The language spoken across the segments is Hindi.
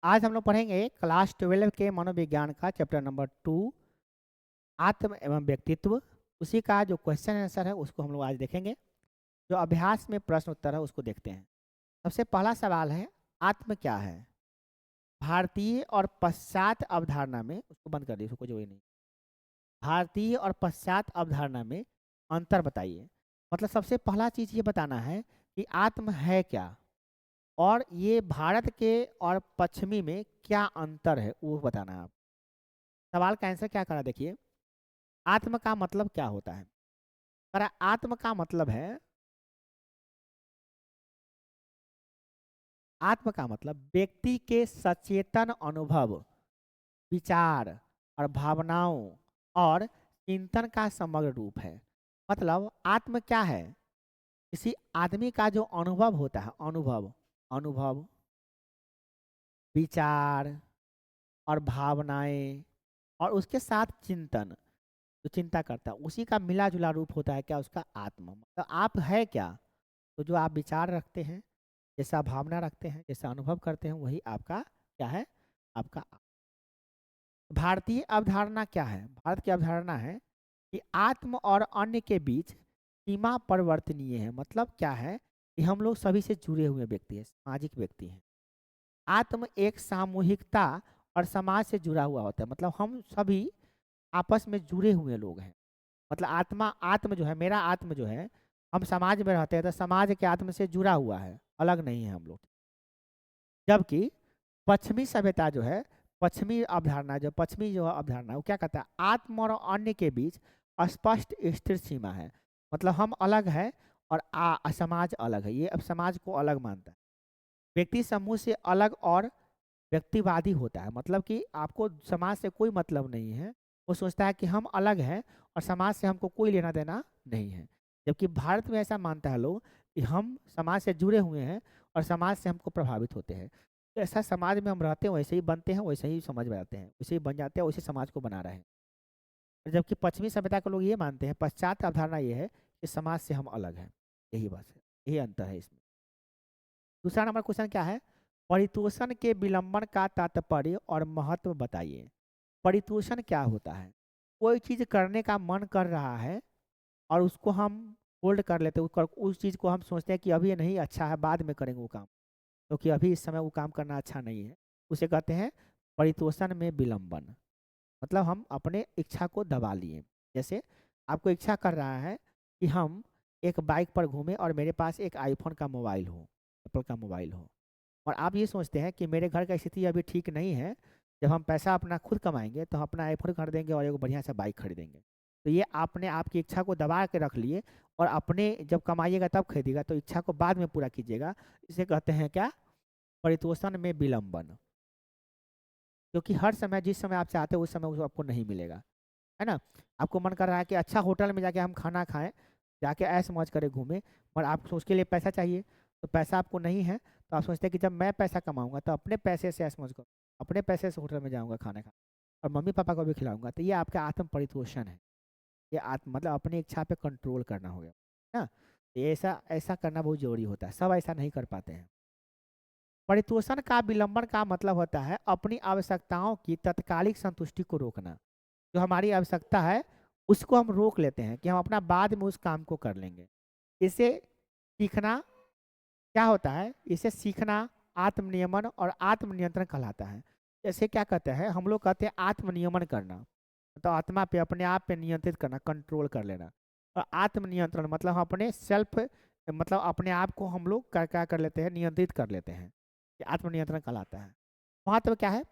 आज हम लोग पढ़ेंगे क्लास 12 के मनोविज्ञान का चैप्टर नंबर 2 आत्म एवं व्यक्तित्व। उसी का जो क्वेश्चन आंसर है उसको हम लोग आज देखेंगे। जो अभ्यास में प्रश्न उत्तर है उसको देखते हैं। सबसे पहला सवाल है, आत्म क्या है? भारतीय और पश्चात अवधारणा में, उसको बंद कर दिए, उसको जो नहीं, भारतीय और पश्चात अवधारणा में अंतर बताइए। मतलब सबसे पहला चीज ये बताना है कि आत्म है क्या, और ये भारत के और पश्चिमी में क्या अंतर है वो बताना है आप। सवाल का आंसर क्या करा देखिए। आत्म का मतलब क्या होता है? करा आत्म का मतलब है, आत्म का मतलब व्यक्ति के सचेतन अनुभव, विचार और भावनाओं और चिंतन का समग्र रूप है। मतलब आत्म क्या है? किसी आदमी का जो अनुभव होता है, अनुभव अनुभव विचार और भावनाएं और उसके साथ चिंतन, जो चिंता करता है उसी का मिला जुला रूप होता है क्या? उसका आत्मा। मतलब आप है क्या? तो जो आप विचार रखते हैं, जैसा भावना रखते हैं, जैसा अनुभव करते हैं, वही आपका क्या है? आपका। भारतीय अवधारणा क्या है? भारत की अवधारणा है कि आत्म और अन्य के बीच सीमा परिवर्तनीय है। मतलब क्या है कि हम लोग सभी से जुड़े हुए व्यक्ति हैं, सामाजिक व्यक्ति हैं। आत्म एक सामूहिकता और समाज से जुड़ा हुआ होता है। मतलब हम सभी आपस में जुड़े हुए लोग हैं। मतलब आत्मा, आत्म जो है, मेरा आत्म जो है, हम समाज में रहते हैं तो समाज के आत्म से जुड़ा हुआ है, अलग नहीं है हम लोग। जबकि पश्चिमी सभ्यता जो है, पश्चिमी अवधारणा, जो पश्चिमी जो अवधारणा वो क्या कहता है? आत्म और अन्य के बीच स्पष्ट स्थिर सीमा है। मतलब हम अलग है और समाज अलग है। ये अब समाज को अलग मानता है। व्यक्ति समूह से अलग और व्यक्तिवादी होता है। मतलब कि आपको समाज से कोई मतलब नहीं है। वो सोचता है कि हम अलग हैं और समाज से हमको कोई लेना देना नहीं है। जबकि भारत में ऐसा मानता है लोग कि हम समाज से जुड़े हुए हैं और समाज से हमको प्रभावित होते हैं। तो ऐसा समाज में हम रहते हैं, वैसे ही बनते हैं, वैसे ही समझ में आते हैं, वैसे ही बन जाते हैं, वैसे समाज को बना रहे हैं। और जबकि पश्चिमी सभ्यता के लोग ये मानते हैं, पश्चात अवधारणा ये है कि समाज से हम अलग हैं। यही बात है, यही अंतर है इसमें। दूसरा नंबर क्वेश्चन क्या है? परितोषण के विलंबन का तात्पर्य और महत्व बताइए। परितोषण क्या होता है? कोई चीज करने का मन कर रहा है और उसको हम होल्ड कर लेते हैं, उस चीज को हम सोचते हैं कि अभी ये नहीं अच्छा है, बाद में करेंगे वो काम, क्योंकि अभी इस समय वो काम करना अच्छा नहीं है। उसे कहते हैं परितोषण में विलंबन। मतलब हम अपने इच्छा को दबा लिए। जैसे आपको इच्छा कर रहा है कि हम एक बाइक पर घूमें और मेरे पास एक आईफोन का मोबाइल हो, एप्पल का मोबाइल हो, और आप ये सोचते हैं कि मेरे घर का स्थिति अभी ठीक नहीं है, जब हम पैसा अपना खुद कमाएंगे तो हम अपना आईफोन खरीदेंगे और एक बढ़िया सा बाइक खरीदेंगे। तो ये आपने आपकी इच्छा को दबा के रख लिए, और अपने जब कमाइएगा तब खरीदिएगा, तो इच्छा को बाद में पूरा कीजिएगा। इसे कहते हैं क्या? परितोषण में विलंबन। क्योंकि हर समय जिस समय आप चाहते हो उस समय वो आपको नहीं मिलेगा, है ना? आपको मन कर रहा है कि अच्छा होटल में जाके हम खाना खाएं, जाके ऐश मौज करें, घूमें, और आपको उसके लिए पैसा चाहिए, तो पैसा आपको नहीं है, तो आप सोचते हैं कि जब मैं पैसा कमाऊंगा तो अपने पैसे से ऐश मौज करूँ, अपने पैसे से होटल में जाऊंगा खाना खा, और मम्मी पापा को भी खिलाऊंगा। तो ये आपका आत्म परितोषण है। ये आत्म मतलब अपनी इच्छा पे कंट्रोल करना हो गया ना। ये ऐसा ऐसा करना बहुत जरूरी होता है, सब ऐसा नहीं कर पाते हैं। परितोषण का विलंबन का मतलब होता है अपनी आवश्यकताओं की तत्कालिक संतुष्टि को रोकना। जो हमारी आवश्यकता है उसको हम रोक लेते हैं कि हम अपना बाद में उस काम को कर लेंगे। इसे सीखना क्या होता है? इसे सीखना आत्मनियमन और आत्मनियंत्रण कहलाता है। जैसे क्या कहते हैं, हम लोग कहते हैं आत्मनियमन करना, तो आत्मा पे, अपने आप पे नियंत्रित करना, कंट्रोल कर लेना। और आत्मनियंत्रण मतलब हम अपने सेल्फ, मतलब अपने आप को हम लोग क्या कर लेते हैं, नियंत्रित कर लेते हैं। ये आत्मनियंत्रण कहलाता है। महत्व क्या है?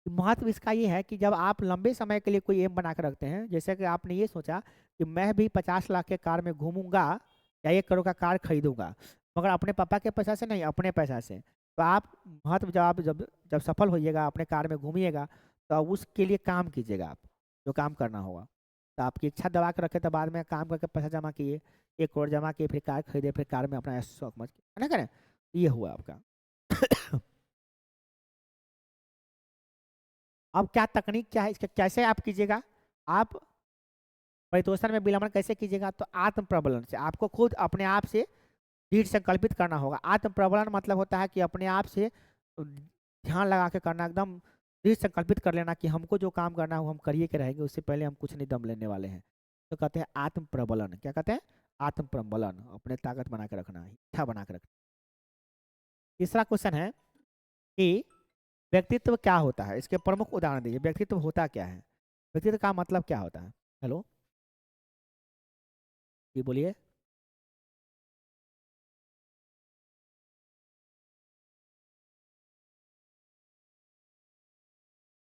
महत्व इसका ये है कि जब आप लंबे समय के लिए कोई एम बना कर रखते हैं, जैसे कि आपने ये सोचा कि मैं भी 50 लाख के कार में घूमूंगा या 1 करोड़ का कार खरीदूंगा, मगर अपने पापा के पैसा से नहीं, अपने पैसा से। तो आप महत्व, जब आप जब जब सफल होइएगा, अपने कार में घूमिएगा, तो उसके लिए काम कीजिएगा आप, जो काम करना होगा। तो आपकी इच्छा दबा के रखे, तो बाद में काम करके पैसा जमा किए, 1 करोड़ जमा किए, फिर कार खरीदे, फिर कार में अपना शौक मच, है ना करें? ये हुआ आपका। अब क्या तकनीक क्या है इसका, कैसे आप कीजिएगा? आप परितोषण में विलंबन कैसे कीजिएगा? तो आत्म प्रबलन से, आपको खुद अपने आप से दृढ़ संकल्पित करना होगा। आत्म प्रबलन मतलब होता है कि अपने आप से ध्यान लगा के करना, एकदम दृढ़ संकल्पित कर लेना कि हमको जो काम करना है वो हम करिए के रहेंगे, उससे पहले हम कुछ नहीं दम लेने वाले हैं। तो कहते हैं आत्म प्रबलन। क्या कहते हैं? आत्म प्रबलन। अपने ताकत बना के रखना, इच्छा बना के रखना। तीसरा क्वेश्चन है कि व्यक्तित्व क्या होता है, इसके प्रमुख उदाहरण दीजिए। व्यक्तित्व होता क्या है? व्यक्तित्व का मतलब क्या होता है? हेलो जी बोलिए।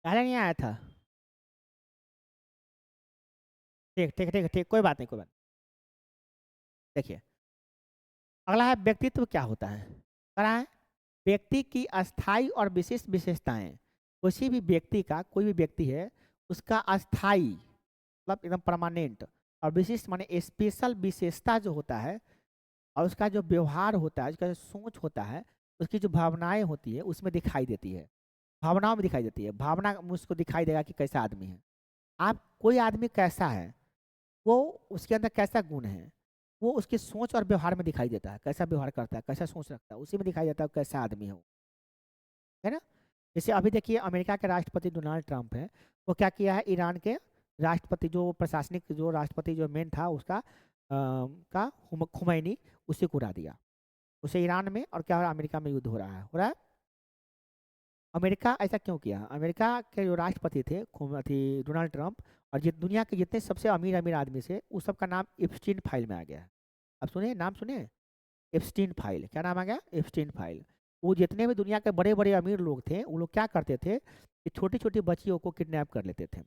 पहले नहीं आया था? ठीक ठीक ठीक ठीक, कोई बात नहीं, कोई बात नहीं। देखिए, अगला है व्यक्तित्व क्या होता है। करा है व्यक्ति की अस्थाई और विशेष विशेषताएं। किसी भी व्यक्ति का, कोई भी व्यक्ति है, उसका अस्थाई मतलब एकदम परमानेंट, और विशिष्ट माने स्पेशल विशेषता जो होता है, और उसका जो व्यवहार होता है, उसका जो सोच होता है, उसकी जो भावनाएं होती है उसमें दिखाई देती है। भावनाओं में दिखाई देती है। भावना में उसको दिखाई देगा कि कैसा आदमी है। आप कोई आदमी कैसा है, वो उसके अंदर कैसा गुण है, वो उसकी सोच और व्यवहार में दिखाई देता है। कैसा व्यवहार करता है, कैसा सोच रखता है, उसी में दिखाई देता है कैसा आदमी है वो, है ना। जैसे अभी देखिए अमेरिका के राष्ट्रपति डोनाल्ड ट्रंप है, वो क्या किया है, ईरान के राष्ट्रपति जो प्रशासनिक जो राष्ट्रपति जो मेन था उसका खुमैनी, उसी को उड़ा दिया। उसे ईरान में और क्या हो रहा है, अमेरिका में युद्ध हो रहा है। अमेरिका ऐसा क्यों किया? अमेरिका के जो राष्ट्रपति थे डोनाल्ड ट्रंप, और दुनिया के जितने सबसे अमीर अमीर आदमी से, उस सब का नाम एप्स्टीन फाइल में आ गया है। अब सुनिए, नाम सुनिए, एप्स्टीन फाइल। क्या नाम आ गया? Epstein file. वो जितने भी दुनिया के बड़े बड़े अमीर लोग थे, वो लोग क्या करते थे कि छोटी छोटी बच्चियों को किडनैप कर लेते थे,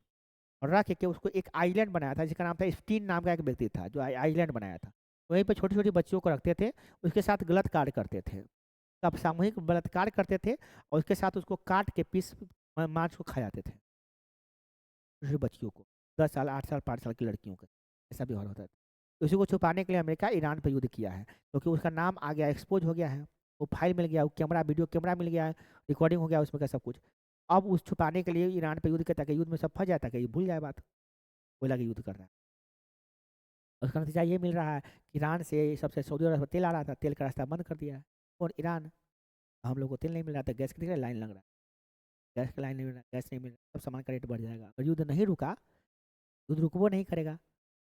और रख के उसको एक आइलैंड बनाया था जिसका नाम था एप्स्टीन, नाम का एक व्यक्ति था जो आइलैंड बनाया था। वहीं पे छोटी छोटी बच्चियों को रखते थे, उसके साथ गलत कार्य करते थे, तब सामूहिक बलात्कार करते थे, और उसके साथ उसको काट के पीस मांस को खा जाते थे छोटी बच्चियों को। 10 साल 8 साल 5 साल की लड़कियों का ऐसा व्यवहार होता था। उसी को छुपाने के लिए अमेरिका ईरान पर युद्ध किया है, क्योंकि उसका नाम आ गया, एक्सपोज हो गया है, वो फाइल मिल गया, वो कैमरा वीडियो कैमरा मिल गया है, रिकॉर्डिंग हो गया उसमें का सब कुछ। अब उस छुपाने के लिए ईरान पर युद्ध करता है, युद्ध में सब फंस जाता है, भूल जाए बात, बोला कि युद्ध कर रहा है। उसका नतीजा ये मिल रहा है कि ईरान से सबसे सऊदी अरब से तेल आ रहा था, तेल का रास्ता बंद कर दिया है। और ईरान, हम लोग को तेल नहीं मिल रहा था, गैस की लाइन लग रहा है, गैस की लाइन नहीं मिल रहा, गैस नहीं मिल रहा, सब सामान का रेट बढ़ जाएगा। अगर युद्ध नहीं रुका, युद्ध रुकबो नहीं करेगा,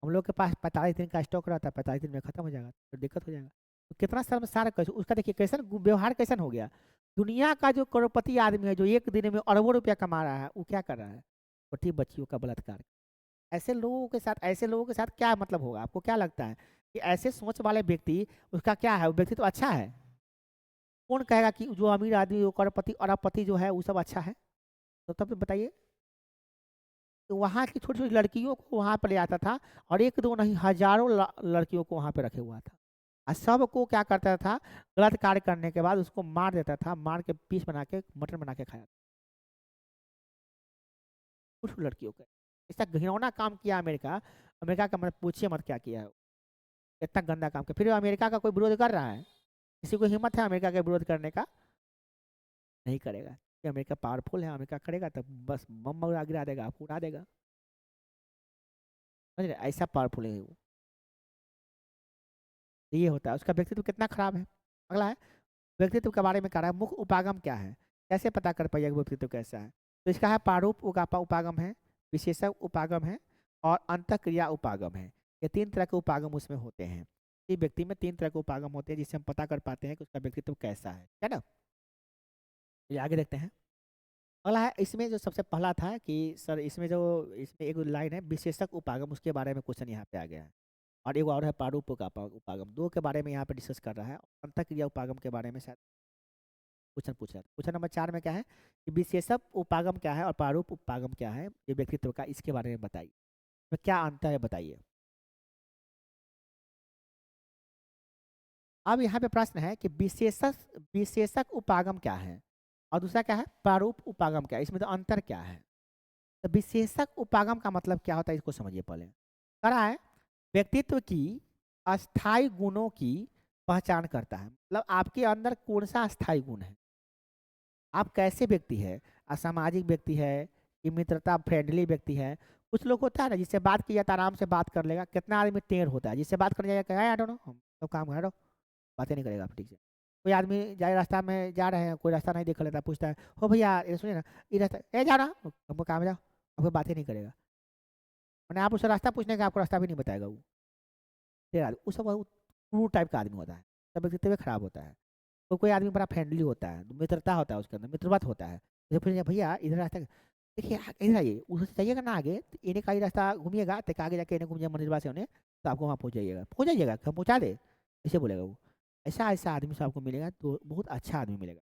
हम लोग के पास 45 दिन का स्टॉक रहता है, 45 दिन में खत्म हो जाएगा, तो दिक्कत हो जाएगा। तो कितना शर्मसार कैसे उसका, देखिए कैसन व्यवहार कैसन हो गया। दुनिया का जो करोड़पति आदमी है, जो एक दिन में अरबों रुपया कमा रहा है, वो क्या कर रहा है? छोटी बच्चियों का बलात्कार। ऐसे लोगों के साथ क्या मतलब होगा? आपको क्या लगता है कि ऐसे सोच वाले व्यक्ति, उसका क्या है, वो व्यक्ति तो अच्छा है? कौन कहेगा कि जो अमीर आदमी, जो करोड़पति अरबपति जो है वो सब अच्छा है? तो तब तो बताइए। तो वहाँ की छोटी छोटी लड़कियों को वहाँ पर ले आता था, और एक दो नहीं हजारों लड़कियों को वहाँ पे रखे हुआ था, और सबको क्या करता था, गलत कार्य करने के बाद उसको मार देता था, मार के पीस बना के मटन बना के खाया। कुछ लड़कियों का ऐसा घिनौना काम किया अमेरिका। अमेरिका का मतलब पूछिए मत क्या किया है, इतना गंदा काम किया। फिर अमेरिका का कोई विरोध कर रहा है? किसी को हिम्मत है अमेरिका का विरोध करने का? नहीं करेगा, कि अमेरिका पावरफुल है, अमेरिका करेगा तो बस बम गिरा देगा, आपको उड़ा देगा। समझ रहे? ऐसा पावरफुल है वो। तो ये होता है, उसका व्यक्तित्व कितना खराब है। अगला है व्यक्तित्व के बारे में कह रहा है, मुख्य उपागम क्या है, कैसे पता कर पाइएगा व्यक्तित्व कैसा है। तो इसका है प्रारूप उपागम है, विशेषक उपागम है, और अंतःक्रिया उपागम है। ये 3 तरह के उपागम उसमें होते हैं। इस व्यक्ति में 3 तरह के उपागम होते हैं, जिससे हम पता कर पाते हैं कि उसका व्यक्तित्व कैसा है ना। ये आगे देखते हैं। अगला है, इसमें जो सबसे पहला था कि सर इसमें एक लाइन है विशेषक उपागम, उसके बारे में क्वेश्चन यहाँ पे आ गया है। और एक और है प्रारूप उपागम, दो के बारे में यहाँ पे डिस्कस कर रहा है। अंतःक्रिया उपागम के बारे में शायद क्वेश्चन पूछ रहा है। क्वेश्चन नंबर 4 में क्या है कि विशेषक उपागम क्या है और प्रारूप उपागम क्या है, ये व्यक्तित्व का, इसके बारे में बताइए, तो क्या अंतर है बताइए। अब यहाँ पे प्रश्न है कि विशेषक उपागम क्या है, और दूसरा क्या है प्रारूप उपागम क्या है, इसमें तो अंतर क्या है। तो विशेषक उपागम का मतलब क्या होता है, इसको समझिए पहले। करा है व्यक्तित्व की अस्थाई गुणों की पहचान करता है, मतलब आपके अंदर कौन सा अस्थाई गुण है, आप कैसे व्यक्ति है, असामाजिक व्यक्ति है कि मित्रता फ्रेंडली व्यक्ति है। कुछ लोग होता है ना, जिससे बात की जाए तो आराम से बात कर लेगा, कितना आदमी टेढ़ होता है, जिससे बात करने जाएगा आई डोंट नो, हम तो काम करो, बातें नहीं करेगा आप ठीक से। कोई आदमी जाए रास्ता में जा रहे हैं, कोई रास्ता नहीं देख लेता, पूछता है हो भैया ये सुनिए ना, ये रास्ता ए जाओ ना, हमको काम है, जाओ, आपको बातें नहीं करेगा। मैंने आप उससे रास्ता पूछने का, आपको रास्ता भी नहीं बताएगा वो। फिर आदमी उस सब क्रूर टाइप का आदमी होता है, सब व्यक्तित्व खराब होता है। तो कोई आदमी बड़ा फ्रेंडली होता है, मित्रता होता है उसके अंदर, मित्रवत होता है। जैसे फिर भैया इधर रास्ता, देखिए इधर आइए, उधर से जाइएगा ना आगे, तो इन्हें का ही रास्ता घूमिएगा, तो आगे जाके इन्हें घूम जाए मंदिर से उन्हें, तो आपको वहाँ पहुँच जाइएगा, हम पहुँचा दे, ऐसे बोलेगा वो। ऐसा ऐसा आदमी से आपको मिलेगा तो बहुत अच्छा आदमी मिलेगा।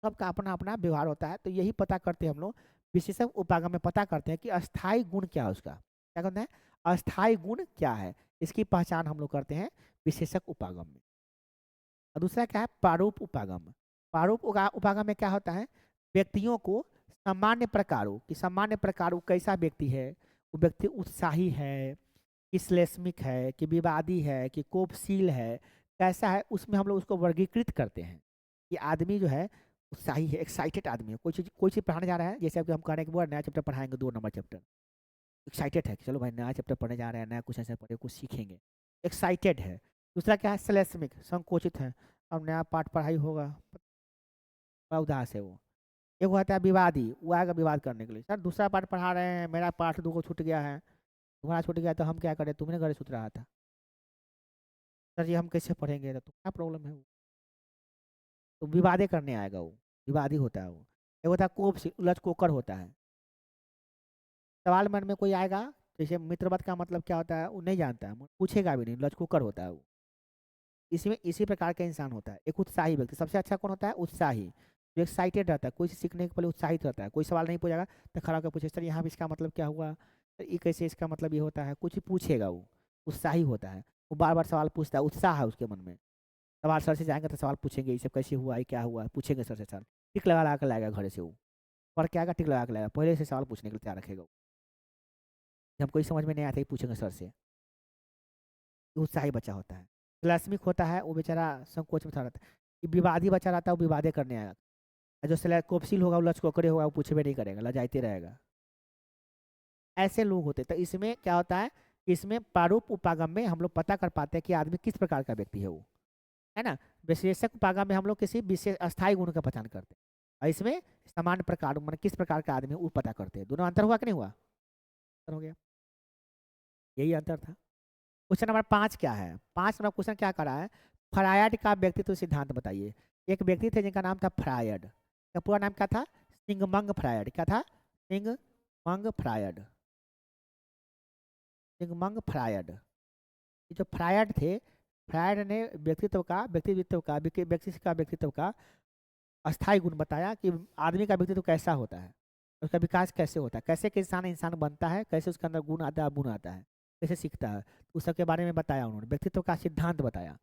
सबका अपना अपना व्यवहार होता है, तो यही पता करते हैं हम लोग विशेषण उपागम में, पता करते हैं कि अस्थाई गुण क्या है उसका, क्या करते हैं, अस्थाई गुण क्या है, इसकी पहचान हम लोग करते हैं विशेषक उपागम में। और दूसरा क्या है, प्रारूप उपागम। प्रारूप उपागम में क्या होता है, व्यक्तियों को सामान्य प्रकारों कि सामान्य प्रकार वो कैसा व्यक्ति है, वो व्यक्ति उत्साही है कि श्लेष्मिक है कि विवादी है कि कोपशील है, कैसा है, उसमें हम लोग उसको वर्गीकृत करते हैं कि आदमी जो है उत्साही है, एक्साइटेड आदमी है, कोई चीज़ पढ़ाने जा रहा है, जैसे अभी हम कह रहे हैं कि वो नया चैप्टर पढ़ाएंगे, 2 नंबर चैप्टर, एक्साइटेड है कि चलो भाई नया चैप्टर पढ़ने जा रहे हैं, नया कुछ ऐसा पढ़े, कुछ सीखेंगे, एक्साइटेड है। दूसरा क्या है, श्लेष्मिक, संकोचित है, अब नया पाठ पढ़ाई होगा, बड़ा उदास है वो। एक होता है विवादी, वो आएगा विवाद करने के लिए, सर दूसरा पाठ पढ़ा रहे हैं, मेरा पाठ 2 को छूट गया है, तुम्हारा छूट गया तो हम क्या करें, तुमने घर छूट रहा था, सर जी हम कैसे पढ़ेंगे, तो क्या प्रॉब्लम है वो, तो विवादे करने आएगा वो, विवादी होता है वो। एक होता है कोप, उलझ कोकर होता है, सवाल मन में कोई आएगा, जैसे मित्रवत का मतलब क्या होता है वो नहीं जानता है, पूछेगा भी नहीं, लचकोकर होता है वो। इसमें इसी प्रकार का इंसान होता है। एक उत्साही व्यक्ति, सबसे अच्छा कौन होता है, उत्साही, जो एक्साइटेड रहता है, कोई चीज़ सीखने के पहले उत्साहित रहता है, कोई सवाल नहीं पूछेगा तो खड़ा होकर पूछे, सर यहाँ भी इसका मतलब क्या हुआ, सर ये कैसे इसका मतलब ये होता है, कुछ ही पूछेगा वो, उत्साही होता है, वो बार बार सवाल पूछता है, उत्साह है उसके मन में। सवाल सर से जाएंगे तो सवाल पूछेंगे, ये सब कैसे हुआ, ये क्या हुआ, पूछेंगे सर से, सर टिक लगा कर लाएगा घर से वो, पढ़ के आएगा टिक लगा कर लाएगा, पहले से सवाल पूछने के लिए तैयार रखेगा वो, जब कोई समझ में नहीं आता ही पूछेंगे सर से। उत्साही बच्चा होता है। क्लास्मिक होता है वो बेचारा संकोच में था रहता है, कि विवादी बच्चा रहता है वो विवादे करने आएगा, जो कोपशील होगा वो लचकोकरे होगा, वो पूछे भी नहीं करेगा, लजाते रहेगा। ऐसे लोग होते हैं। तो इसमें क्या होता है, इसमें प्रारूप उपागम में हम लोग पता कर पाते हैं कि आदमी किस प्रकार का व्यक्ति है वो, है ना। विशेषक उपागम में हम लोग किसी विशेष अस्थायी गुण का पहचान करते हैं, और इसमें सामान्य प्रकार मतलब किस प्रकार का आदमी है वो पता करते हैं। दोनों अंतर हुआ कि नहीं हुआ, अंतर हो गया, यही अंतर था। क्वेश्चन नंबर 5 क्या है, 5 नंबर क्वेश्चन क्या करा है, फ्रायड का व्यक्तित्व सिद्धांत बताइए। एक व्यक्ति थे जिनका नाम था फ्रायड, का पूरा नाम क्या था, सिंगमंग फ्रायड, क्या था, सिंगमंग फ्रायड, सिंगमंग फ्रायड। ये जो फ्रायड थे, फ्रायड ने व्यक्ति का व्यक्तित्व का अस्थायी गुण बताया कि आदमी का व्यक्तित्व कैसा होता है, उसका विकास कैसे होता है, कैसे के इंसान इंसान बनता है, कैसे उसके अंदर गुण आता है, गुण आता है, कैसे सीखता है, उस सब के बारे में बताया उन्होंने, व्यक्तित्व का सिद्धांत बताया।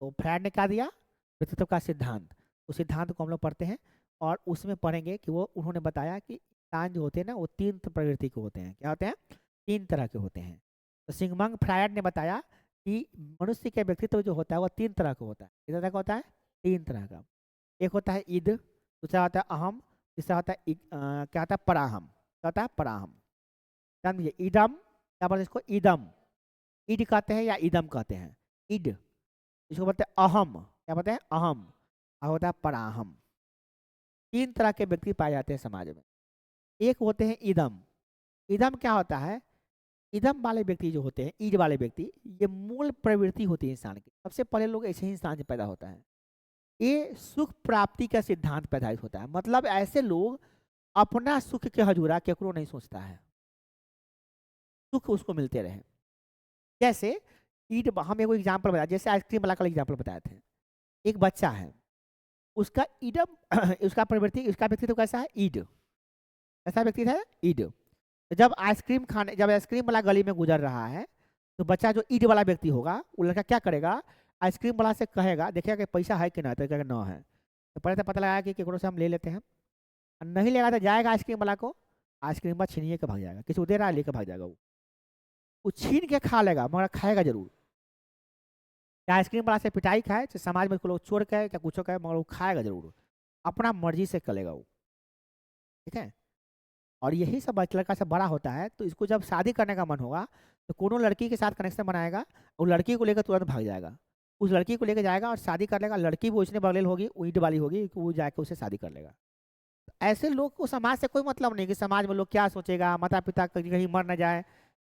तो फ्रायड ने क्या दिया, व्यक्तित्व का सिद्धांत। उस सिद्धांत को हम लोग पढ़ते हैं, और उसमें पढ़ेंगे कि वो उन्होंने बताया कि इंसान जो होते हैं ना वो 3 प्रवृत्ति के होते हैं, क्या होते हैं, 3 तरह के होते हैं। तो सिंगमंग फ्रायड ने बताया कि मनुष्य के व्यक्तित्व जो होता है वो 3 तरह का होता है। कितने तरह का होता है, 3 तरह का। एक होता है ईद, दूसरा होता है अहम, तीसरा होता है क्या होता है, पराहम, क्या होता है, पराहम। समझिए, ईदम क्या बोलते हैं इसको, ईदम, ईद कहते हैं या ईदम कहते हैं, ईद, इसको बोलते हैं अहम, क्या बोलते हैं, अहम, और होता है पराहम। 3 तरह के व्यक्ति पाए जाते हैं समाज में। एक होते हैं ईदम, ईदम क्या होता है, ईदम वाले व्यक्ति जो होते हैं, ईद वाले व्यक्ति, ये मूल प्रवृत्ति होती है इंसान की, सबसे पहले लोग ऐसे ही इंसान से पैदा होता है, ये सुख प्राप्ति का सिद्धांत पैदा होता है, मतलब ऐसे लोग अपना सुख के हजूरा केकरो नहीं सोचता है, सुख उसको मिलते रहे। जैसे ईद, हम एक एग्जाम्पल बताया, जैसे आइसक्रीम वाला का एग्जाम्पल बताए थे, एक बच्चा है, उसका ईडम उसका प्रवृत्ति, उसका व्यक्तित्व कैसा है, ईद, ऐसा व्यक्ति है ईद। जब आइसक्रीम वाला गली में गुजर रहा है, तो बच्चा जो ईद वाला व्यक्ति होगा, वो लड़का क्या करेगा, आइसक्रीम वाला से कहेगा, देखेगा कि पैसा है कि ना, तो कहेगा ना है, तो पहले तो पता लगाया कि केकरो से हम ले लेते हैं, और नहीं लेगा तो जाएगा आइसक्रीम वाला को, आइसक्रीम छीनिए के भाग जाएगा, किसी को दे रहा है लेके भाग जाएगा, वो छीन के खा लेगा, मगर खाएगा जरूर। या आइसक्रीम वाला से पिटाई खाए, चाहे समाज में लोग चोर कहे क्या कुछ कहे, मगर वो खाएगा जरूर, अपना मर्जी से करेगा वो, ठीक है। और यही सब लड़का से बड़ा होता है, तो इसको जब शादी करने का मन होगा, तो कोनो लड़की के साथ कनेक्शन बनाएगा, और लड़की को लेकर तुरंत भाग जाएगा, उस लड़की को लेके जाएगा और शादी कर लेगा, लड़की भी उसने बगलेल होगी, ईंट वाली होगी, वो जाके उससे शादी कर लेगा। ऐसे लोग को समाज से कोई मतलब नहीं कि समाज में लोग क्या सोचेगा, माता पिता कहीं कहीं मर न जाए,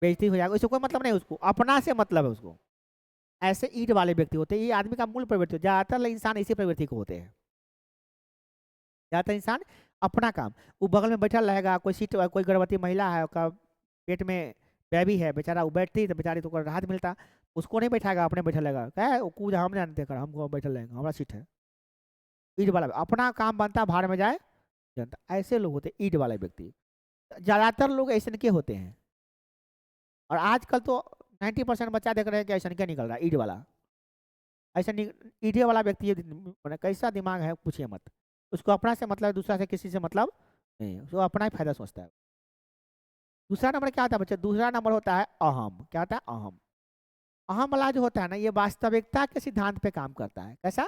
बेइज्जती हो जाएगा, इससे कोई मतलब नहीं उसको, अपना से मतलब है उसको। ऐसे ईंट वाले व्यक्ति होते हैं, ये आदमी का मूल प्रवृत्ति होता है। ज्यादातर इंसान इसी प्रवृत्ति को होते हैं। ज्यादातर इंसान अपना काम, वो बगल में बैठा रहेगा, कोई सीट, कोई गर्भवती महिला है, उसका पेट में बेबी है, बेचारा वो बैठती तो बेचारी तो राहत मिलता, उसको नहीं बैठाएगा, अपने बैठा रहेगा, क्या है वो कूद हम जानते कर, हमको बैठा रहेगा, हमारा सीट है। ईंट वाला अपना काम बनता, भाड़ में जाए जनता। ऐसे लोग होते हैं ईंट वाले व्यक्ति। ज्यादातर लोग ऐसे के होते हैं। और आजकल तो 90% बच्चा देख रहे हैं कि ऐसा क्या निकल रहा है, ईंट वाला। ऐसा ईंटे वाला व्यक्ति कैसा दिमाग है पूछिए मत। उसको अपना से मतलब, दूसरा से किसी से मतलब नहीं, उसको अपना ही फायदा सोचता है। दूसरा नंबर क्या होता है बच्चे, दूसरा नंबर होता है अहम। क्या होता है, अहम। अहम वाला जो होता है ना, ये वास्तविकता के सिद्धांत पे काम करता है। कैसा,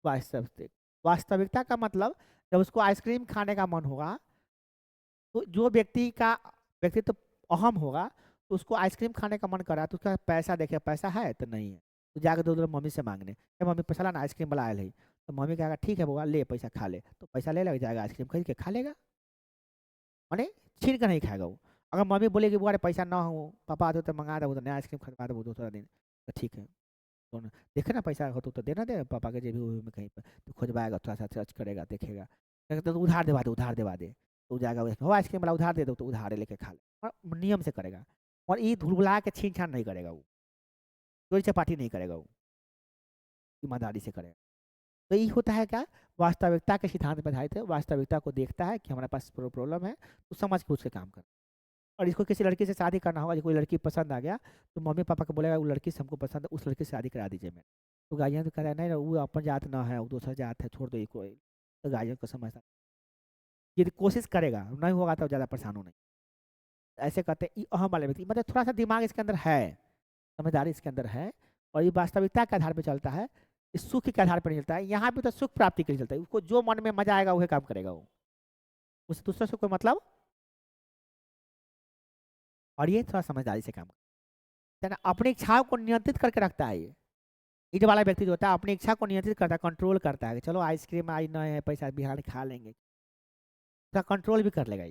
वास्तविक। वास्तविकता का मतलब, जब उसको आइसक्रीम खाने का मन होगा, तो जो व्यक्ति का व्यक्तित्व अहम होगा, तो उसको आइसक्रीम खाने का मन कर रहा है, तो उसका पैसा देखे, पैसा है तो नहीं है, तो जाकर दो मम्मी से मांगने, मम्मी पैसा लाना, आइसक्रीम वाला आयल है, तो मम्मी कहेगा ठीक है बउआ ले पैसा खा ले, तो पैसा ले लग जाएगा, आइसक्रीम खरीद के खा लेगा। माने छीन कर नहीं खाएगा वो। अगर मम्मी बोलेगी बुआ पैसा ना हो, पापा आते तो मंगा दो, तो नया आइसक्रीम खरीदवा दो दूसरा दिन, तो ठीक है, तो देखे ना पैसा हो तो देना दे पापा के जेबी में कहीं पर, तो खोजवाएगा, थोड़ा सा सर्च करेगा, देखेगा, तो उधार दिवा दे, उधार दिवा दे, तो जाएगा हो आइसक्रीम वाला उधार दे दो, तो उधार लेके खा ले, और नियम से करेगा। और ये धुलबुला के छीन छान नहीं करेगा वो, चोरी चपाटी नहीं करेगा वो, ईमानदारी से करेगा। तो ये होता है क्या, वास्तविकता के सिद्धांत पर आधारित है, वास्तविकता को देखता है कि हमारे पास प्रॉब्लम है, तो समझ के उसके काम कर। और इसको किसी लड़की से शादी करना होगा, कोई लड़की पसंद आ गया, तो मम्मी पापा को बोलेगा वो लड़की से हमको पसंद है, उस लड़की से शादी करा दीजिए मैं। तो गार्जियन तो कहता है नहीं वो अपन जात ना है, वो दूसरा जात है, छोड़ दो इसको। तो गार्जियन को समझता, यदि कोशिश करेगा नहीं होगा तो ज़्यादा परेशान हो नहीं। ऐसे कहते हैं अहम वाले व्यक्ति, मतलब थोड़ा सा दिमाग इसके अंदर है, समझदारी इसके अंदर है, और ये वास्तविकता के आधार पर चलता है, इस सुख के आधार पर नहीं चलता है। यहाँ भी तो सुख प्राप्ति के लिए चलता है, उसको जो मन में मजा आएगा वही काम करेगा वो, उससे दूसरे से कोई मतलब। और ये थोड़ा समझदारी से काम करता है ना, अपनी इच्छाओं को नियंत्रित करके रखता है ये। ईट वाला व्यक्ति जो होता है अपनी इच्छा को नियंत्रित करता है, कंट्रोल करता है कि चलो आइसक्रीम आज न है, पैसा बिहार खा लेंगे, उसका कंट्रोल भी कर लेगा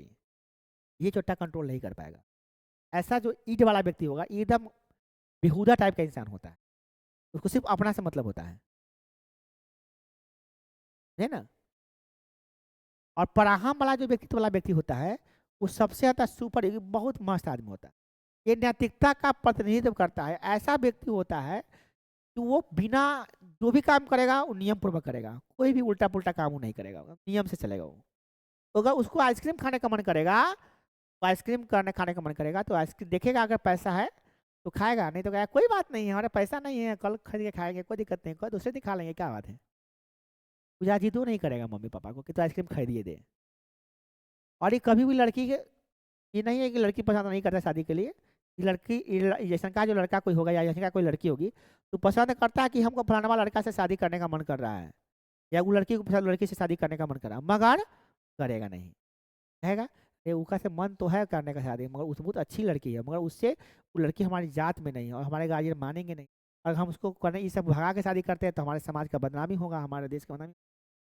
ये चोट्टा कंट्रोल नहीं कर पाएगा। ऐसा जो ईट वाला व्यक्ति होगा एकदम बेहुदा टाइप का इंसान होता है, उसको सिर्फ अपना से मतलब होता है ना। और पराहम वाला जो व्यक्तित्व वाला व्यक्ति होता है, वो सबसे ज्यादा सुपर, बहुत मस्त आदमी होता है, ये नैतिकता का प्रतिनिधित्व करता है। ऐसा व्यक्ति होता है कि वो बिना, जो भी काम करेगा वो नियम पूर्वक करेगा, कोई भी उल्टा पुल्टा काम वो नहीं करेगा, नियम से चलेगा वो। तो अगर उसको आइसक्रीम खाने का मन करेगा, तो आइसक्रीम खाने का मन करेगा, तो आइसक्रीम देखेगा, अगर पैसा है तो खाएगा, नहीं तो कहेगा कोई बात नहीं है, हमारे पैसा नहीं है, कल खरीद के खाएंगे, कोई दिक्कत नहीं, कोई दूसरे दिन खा लेंगे, क्या बात है। पूजा जी तो नहीं करेगा मम्मी पापा को कि तो आइसक्रीम खरीदिए दे। और ये कभी भी लड़की के, ये नहीं है कि लड़की पसंद नहीं करता शादी के लिए, ये लड़की जैसा का जो लड़का कोई होगा या जैसे का कोई लड़की होगी, तो पसंद करता है कि हमको फलाना लड़का से शादी करने का मन कर रहा है, या वो लड़की को पसंद लड़की से शादी करने का मन कर रहा है, मगर करेगा नहीं। कहेगा ये उसका से मन तो है करने का शादी, मगर उस बहुत अच्छी लड़की है, मगर उससे वो लड़की हमारी जात में नहीं है और हमारे गार्जियन मानेंगे नहीं, अगर हम उसको करने ये सब भगा के शादी करते हैं तो हमारे समाज का बदनामी होगा, हमारे देश का बदनामी,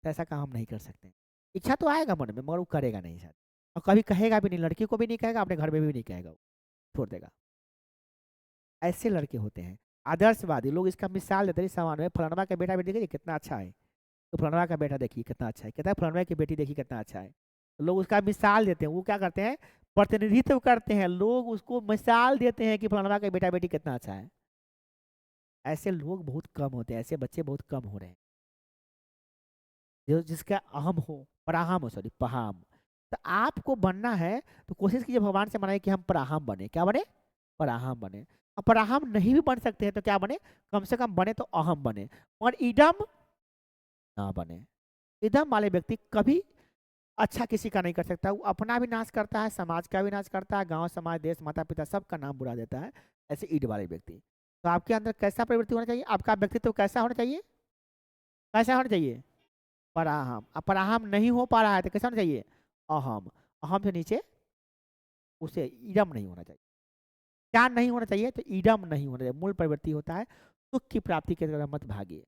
तो ऐसा काम हम नहीं कर सकते। इच्छा तो आएगा मन में, मगर वो करेगा नहीं शादी, और कभी कहेगा भी नहीं, लड़की को भी नहीं कहेगा, अपने घर में भी नहीं कहेगा, वो छोड़ देगा। ऐसे लड़के होते हैं आदर्शवादी लोग। इसका मिसाल देते हैं समाज में, फलानवा का बेटा बेटी देखिए कितना अच्छा है, तो फलानवा का बेटा देखिए कितना अच्छा है, कहता है फलानवा की बेटी देखिए कितना अच्छा है, तो लोग उसका मिसाल देते हैं। वो क्या करते हैं, प्रतिनिधित्व करते हैं, लोग उसको मिसाल देते हैं कि फलानवा का बेटा बेटी कितना अच्छा है। ऐसे लोग बहुत कम होते हैं, ऐसे बच्चे बहुत कम हो रहे हैं, जो जिसका अहम हो, पराहम हो, सॉरी पहाम। तो आपको बनना है तो कोशिश कीजिए भगवान से मनाइए कि हम पराहम बने। क्या बने, पराहम बने। अब पराहम नहीं भी बन सकते हैं तो क्या बने, कम से कम बने तो अहम बने, और इदम ना बने। इदम वाले व्यक्ति कभी अच्छा किसी का नहीं कर सकता, वो अपना भी नाश करता है, समाज का भी नाश करता है, गांव समाज देश माता पिता सबका नाम बुरा देता है। ऐसे ईट वाले व्यक्ति। तो आपके अंदर कैसा प्रवृत्ति होना चाहिए, आपका व्यक्तित्व कैसा होना चाहिए, कैसा होना चाहिए, पराहम। अब पराहम नहीं हो पा रहा है तो कैसा होना चाहिए, अहम। अहम से नीचे उसे ईडम नहीं होना चाहिए। क्या नहीं होना चाहिए, तो ईडम नहीं होना चाहिए, मूल प्रवृत्ति होता है सुख की प्राप्ति की तरफ मत भागिए।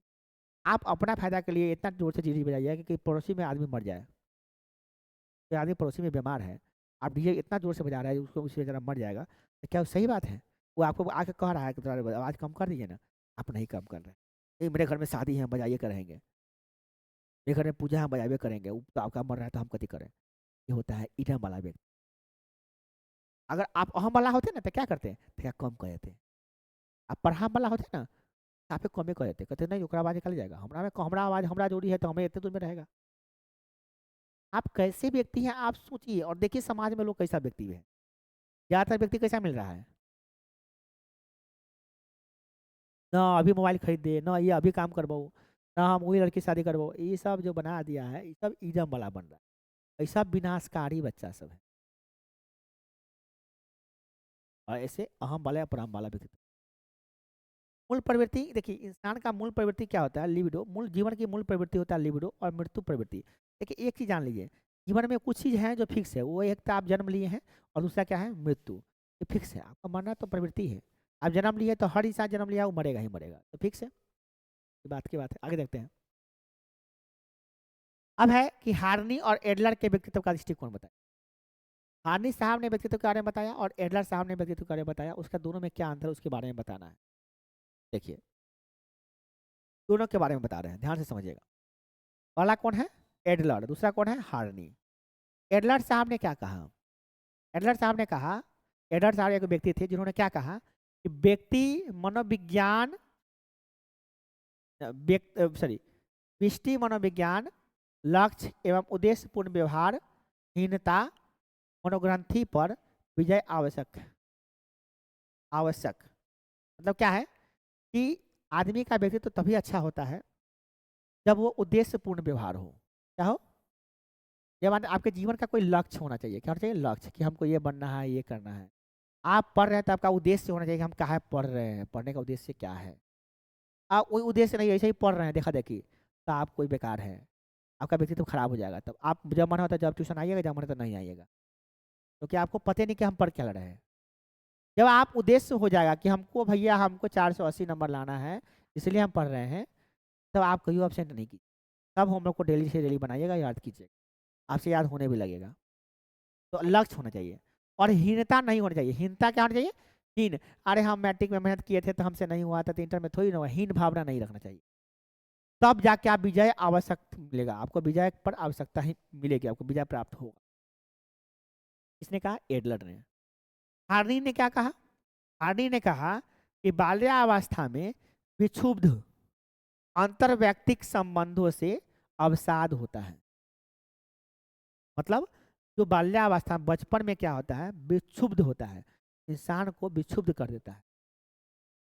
आप अपना फायदा के लिए इतना जोर से डीजे बजाइए कि पड़ोसी में आदमी मर जाए। कोई आदमी पड़ोसी में बीमार है, आप डीजे इतना जोर से बजा रहे हैं उसको उसकी जगह मर जाएगा, तो क्या वो सही बात है? वो आपको आके कह रहा है कि थोड़ा आवाज़ कम कर दीजिए ना, आप नहीं कम कर रहे। नहीं, मेरे घर में शादी है, हम बजाइए करेंगे, मेरे घर में पूजा है, हम बजाइए करेंगे, वो तो आपका मर रहा है तो हम कथी करें? ये होता है ईटम वाला व्यक्ति। अगर आप अहम वाला होते ना तो क्या करते? तो क्या कम कर देते? आप परहम वाला होते ना, तो आप कमे कर देते, कहते नहीं ओकरा आवाज़ निकल जाएगा, हमरा आवाज़ हमरा जोड़ी है तो हमें इतने दूर में रहेगा। आप कैसे व्यक्ति हैं आप सोचिए और देखिए समाज में लोग कैसा व्यक्ति है। ज़्यादातर व्यक्ति कैसा मिल रहा है? ना अभी मोबाइल खरीद दे, ना ये अभी काम करवाओ, ना हम वही लड़की से शादी करवाओ, ये सब जो बना दिया है ये सब इजम वाला बन रहा है। ये सब विनाशकारी बच्चा सब है। और ऐसे अहम वाला या परम वाला व्यक्तित्व। मूल प्रवृत्ति देखिए, इंसान का मूल प्रवृत्ति क्या होता है? लिबिडो। मूल जीवन की मूल प्रवृत्ति होता है लिबिडो और मृत्यु प्रवृत्ति। देखिए एक चीज़ जान लीजिए, जीवन में कुछ चीज़ हैं जो फिक्स है, वो एक तो आप जन्म लिए हैं और दूसरा क्या है? मृत्यु। ये फिक्स है, आपका मरना तो प्रवृत्ति है। आप जन्म लिए तो हर इंसान जन्म लिया वो मरेगा ही मरेगा, तो फिक्स है। ये बात की बात है, आगे देखते हैं। अब है कि हार्नी और एडलर के व्यक्तित्व का दृष्टिकोण बताएं। हार्नी साहब ने व्यक्तित्व के बारे में बताया और एडलर साहब ने व्यक्तित्व के बारे में बताया, उसका दोनों में क्या अंतर है उसके बारे में बताना है। देखिए दोनों के बारे में बता रहे हैं, ध्यान से समझिएगा। पहला कौन है? एडलर। दूसरा कौन है? हार्नी। एडलर साहब ने क्या कहा? एडलर साहब ने कहा, एडलर साहब एक व्यक्ति थे जिन्होंने क्या कहा कि व्यक्ति मनोविज्ञान सॉरी विष्टि मनोविज्ञान, लक्ष्य एवं उद्देश्यपूर्ण व्यवहार, हीनता मनोग्रंथि पर विजय आवश्यक है। आवश्यक मतलब क्या है कि आदमी का व्यक्तित्व तो तभी अच्छा होता है जब वो उद्देश्यपूर्ण व्यवहार हो। क्या हो? जब आपके जीवन का कोई लक्ष्य होना चाहिए। क्या होना चाहिए? लक्ष्य, कि हमको ये बनना है, ये करना है। आप पढ़ रहे हैं तो आपका उद्देश्य होना चाहिए कि हम कहाँ पढ़ रहे हैं, पढ़ने का उद्देश्य क्या है। आप कोई उद्देश्य नहीं, ऐसे ही पढ़ रहे हैं देखा देखी, तो आप कोई बेकार है, आपका व्यक्तित्व खराब हो जाएगा। तब आप जब मन होता है जब ट्यूशन आइएगा, जब मन होता नहीं आइएगा, क्योंकि आपको पता नहीं कि हम पढ़ क्या रहे हैं। जब आप उद्देश्य हो जाएगा कि हमको भैया हमको 480 नंबर लाना है इसलिए हम पढ़ रहे हैं, तब आप कहीं एब्सेंट नहीं कीजिए, तब हम लोग को डेली से डेली बनाइएगा, याद कीजिएगा, आपसे याद होने भी लगेगा। तो लक्ष्य होना चाहिए और हीनता नहीं होनी चाहिए। हीनता क्या होना चाहिए? हीन, अरे हम मैट्रिक में मेहनत किए थे तो हमसे नहीं हुआ था तो इंटर में थोड़ी ना हुआ, हीन भावना नहीं रखना चाहिए। तब जाके आप विजय आवश्यक मिलेगा, आपको विजय पर आवश्यकता ही मिलेगी, आपको विजय प्राप्त होगा। इसने कहा एडलर ने। हार्नी ने क्या कहा? हार्नी ने कहा कि बाल्यावस्था में विक्षुब्ध अंतर्वैयक्तिक संबंधों से अवसाद होता है। मतलब जो बाल्यावस्था बचपन में क्या होता है? विक्षुब्ध होता है, इंसान को विक्षुब्ध कर देता है।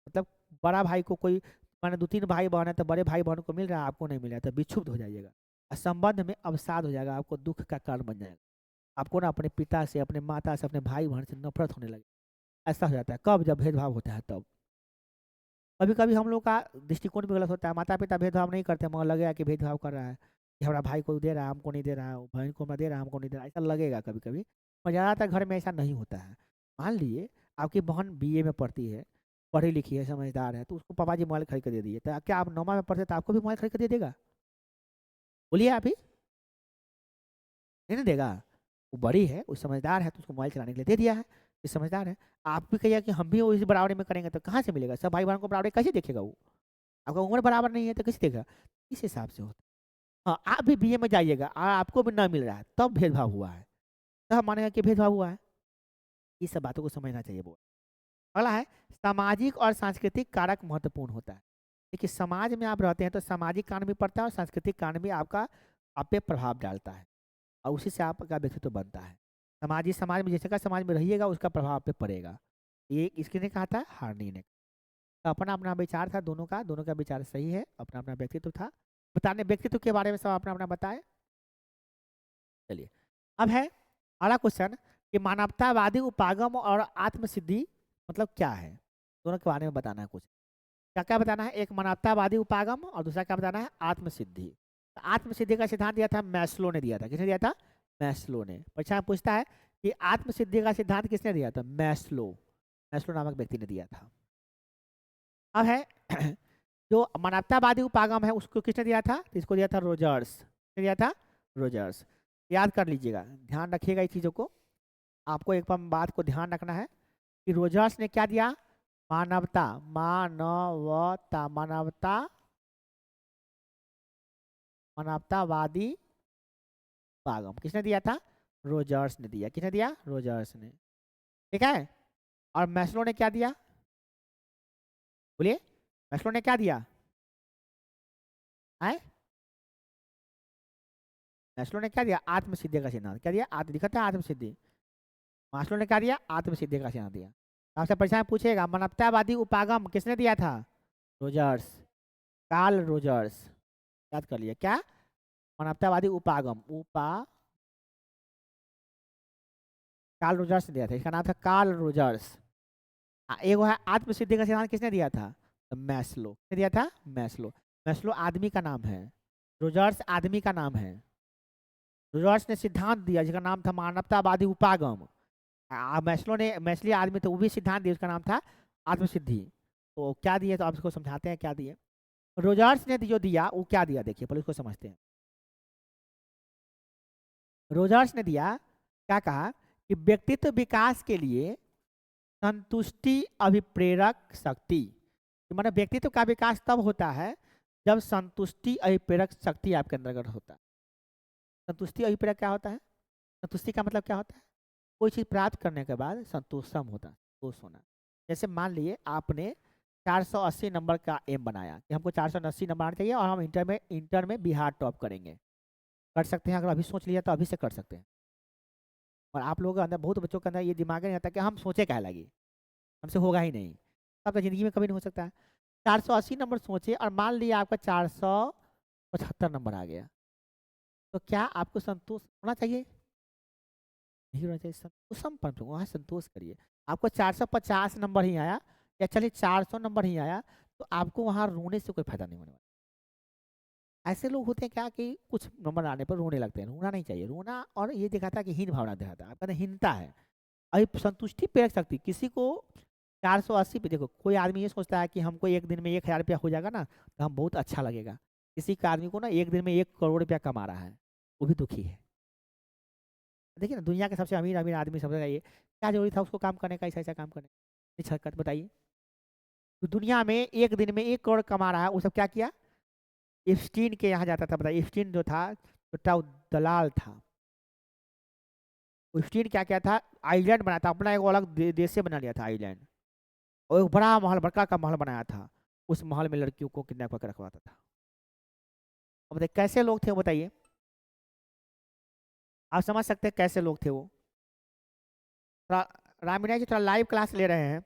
मतलब बड़ा भाई को कोई, माने 2-3 भाई बहन है तो बड़े भाई बहन को मिल रहा है, आपको नहीं मिल रहा है, तो विक्षुब्ध हो जाइएगा और संबंध में अवसाद हो जाएगा, आपको दुख का कारण बन जाएगा। आपको ना अपने पिता से, अपने माता से, अपने भाई बहन से नफरत होने लगे। ऐसा हो जाता है कब? जब भेदभाव होता है तब। कभी कभी हम लोग का दृष्टिकोण भी गलत होता है, माता पिता भेदभाव नहीं करते, मगर लगेगा कि भेदभाव कर रहा है, कि हमारा भाई को दे रहा है हमको नहीं दे रहा है, बहन को मैं दे रहा है हमको नहीं दे रहा है, ऐसा लगेगा कभी कभी। पर ज़्यादातर घर में ऐसा नहीं होता है। मान लीजिए आपकी बहन बीए में पढ़ती है, पढ़ी लिखी है, समझदार है, तो उसको पापा जी मोबाइल खरीद कर दे दिए, तो क्या आप 9वीं में पढ़ते तो आपको भी मोबाइल खरीद कर दे देगा? बोलिए आप ही। नहीं ना देगा। वो बड़ी है, वो समझदार है, तो उसको मोबाइल चलाने के लिए दे दिया है, ये समझदार है। आप भी कहिए कि हम भी उस बराबरी में करेंगे तो कहाँ से मिलेगा? सब भाई बहन को बराबरी कैसे देखेगा वो? आपका उम्र बराबर नहीं है तो कैसे देगा? इस हिसाब से होता है। हाँ, आप भी बीए में जाइएगा, आपको भी ना मिल रहा है तब भेदभाव हुआ है, तब मानेगा कि भेदभाव हुआ है। ये सब बातों को समझना चाहिए। वो अगला है सामाजिक और सांस्कृतिक कारक महत्वपूर्ण होता है। देखिए समाज में आप रहते हैं तो सामाजिक कारण भी पड़ता है और सांस्कृतिक कारण भी आपका आप पे प्रभाव डालता है और उसी से आपका व्यक्तित्व बनता है। समाज में जैसे का समाज में रहिएगा उसका प्रभाव आप पे पड़ेगा। ये इसके ने कहा था, हार्नी ने। तो अपना अपना विचार था दोनों का विचार सही है, अपना अपना व्यक्तित्व था। बताने व्यक्तित्व के बारे में सब अपना अपना बताए। चलिए अब है अगला क्वेश्चन कि मानवतावादी उपागम और आत्मसिद्धि मतलब क्या है? दोनों के बारे में बताना है कुछ। क्या क्या बताना है? एक मानवतावादी उपागम और दूसरा क्या बताना है? आत्मसिद्धि। तो आत्मसिद्धि का सिद्धांत दिया था मैस्लो ने दिया था। किसने दिया था? मैस्लो ने। परीक्षा में पूछता है कि आत्मसिद्धि का सिद्धांत किसने दिया था? मैस्लो। मैस्लो नामक व्यक्ति ने दिया था। अब है जो मानवतावादी उपागम है उसको किसने दिया था? तो इसको दिया था रोजर्स। किसने दिया था? रोजर्स। याद कर लीजिएगा, ध्यान रखिएगा इस चीज़ों को। आपको एक बात को ध्यान रखना है कि रोजर्स ने क्या दिया? मानवता, मानवता, मानवतावादी उपागम किसने दिया था? रोजर्स ने दिया। किसने दिया? रोजर्स ने। ठीक है। और मैस्लो ने क्या दिया? बोलिए, मैस्लो ने क्या दिया? है मैस्लो ने क्या दिया? आत्मसिद्धि का सिद्धांत। क्या दिया? आत्म लिखा था आत्मसिद्धि। मास्लो ने क्या दिया? आत्मसिद्धि का सिद्धांत दिया। आपसे परीक्षा में पूछेगा मानवतावादी उपागम किसने दिया था? Rogers, Carl Rogers. याद कर लिया क्या? मानवतावादी उपागम, कार्ल रोजर्स ने दिया था। इसका नाम था कार्ल रोजर्स। एक है आत्मसिद्धि का सिद्धांत किसने दिया था? तो मैस्लो। किसने दिया था? मैस्लो। मैस्लो आदमी का नाम है, रोजर्स आदमी का नाम है। रोजर्स ने सिद्धांत दिया जिसका नाम था मानवतावादी उपागम। मैस्लो ने, मैस्ली आदमी तो वो भी सिद्धांत दिया, उसका नाम था आत्मसिद्धि। तो क्या दिए, तो आप इसको समझाते हैं क्या दिए। रोजर्स ने जो दिया वो क्या दिया, देखिए पहले उसको समझते हैं। रोजर्स ने दिया, क्या कहा कि व्यक्तित्व विकास के लिए संतुष्टि अभिप्रेरक शक्ति, माना व्यक्तित्व का विकास तब होता है जब संतुष्टि अभिप्रेरक शक्ति आपके अंतर्गत होता है। संतुष्टि अभिप्रेरक क्या होता है? संतुष्टि का मतलब क्या होता है? कोई चीज़ प्राप्त करने के बाद संतोषम होता है, संतोष होना। जैसे मान लिए आपने 480 नंबर का एम बनाया कि हमको 480 नंबर आना चाहिए और हम इंटर में बिहार टॉप करेंगे। कर सकते हैं, अगर अभी सोच लिया तो अभी से कर सकते हैं। और आप लोगों के अंदर, बहुत बच्चों के अंदर ये दिमाग नहीं आता कि हम सोचे क्या लगी, हमसे होगा ही नहीं। तब तो जिंदगी में कभी नहीं हो सकता है। 480 नंबर सोचे और मान लिया आपका 475 नंबर आ गया, तो क्या आपको संतोष होना चाहिए? नहीं होना चाहिए। संतोषम पर वहाँ संतोष करिए। आपको 450 नंबर ही आया या चलिए 400 नंबर ही आया, तो आपको वहाँ रोने से कोई फायदा नहीं होने वाला। ऐसे लोग होते हैं क्या कि कुछ नंबर आने पर रोने लगते हैं। रोना नहीं चाहिए। रोना और ये दिखाता है कि हीन भावना दिखाता है, आपका अंदर हीनता है। अभी संतुष्टि पे रख सकती किसी को 480 पे। देखो कोई आदमी ये सोचता है कि हमको एक दिन में 1000 रुपया हो जाएगा ना तो हम बहुत अच्छा लगेगा। किसी का आदमी को ना एक दिन में 1 करोड़ रुपया कमा रहा है, वो भी दुखी है। देखिए ना, दुनिया के सबसे अमीर अमीर आदमी सब ये क्या जरूरी था उसको काम करने का, ऐसा ऐसा काम करने की हरकत बताइए। तो दुनिया में एक दिन में 1 करोड़ कमा रहा है, वो सब क्या किया? इप्स्टीन के यहाँ जाता था। बताइए, इप्स्टीन जो था छोटा दलाल था। इप्स्टीन क्या क्या था? आइलैंड बनाया था, अपना एक अलग देश से बना लिया था आइलैंड। और एक बड़ा महल, बड़का का महल बनाया था। उस महल में लड़कियों को किडनैप करके रखवाता था। अब बताइए कैसे लोग थे वो, बताइए। आप समझ सकते हैं कैसे लोग थे वो। थोड़ा रामीना जी थोड़ा लाइव क्लास ले रहे हैं,